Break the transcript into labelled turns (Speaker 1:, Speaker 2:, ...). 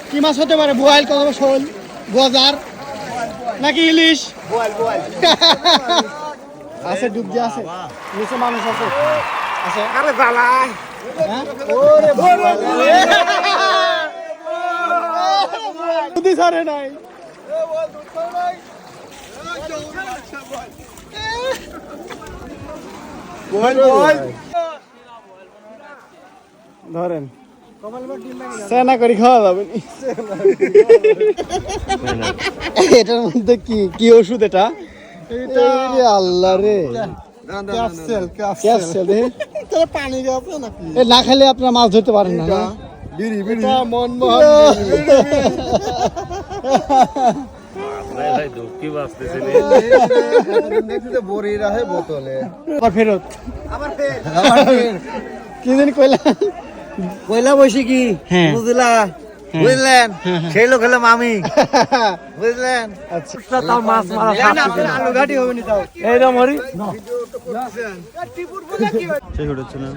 Speaker 1: কি মাছ হতে পারে? বোয়াল, কত শোল, গজার নাকি ইলিশ? আছে, ডুবজি আছে, নিচে মানুষ আছে। আছে আরে জ্বালায়। ওরে বুদ্ধি ছাড়ে নাই। ধরেন সেনা করে খাওয়া যাবে। এটার মধ্যে কি কি ওষুধ? এটা আল্লাহ রে, পানি না খেলে আপনার মাছ ধরতে পারেন না। ফেরত কি জানি কইলা
Speaker 2: কয়লা বসে কি বুঝলা, বুঝলেন? সেই লোক হলাম আমি, বুঝলেন?
Speaker 1: তাও মাছ মারা আলু ঘাটি হবে নি তাও এইরকম হরি সেই হচ্ছে না।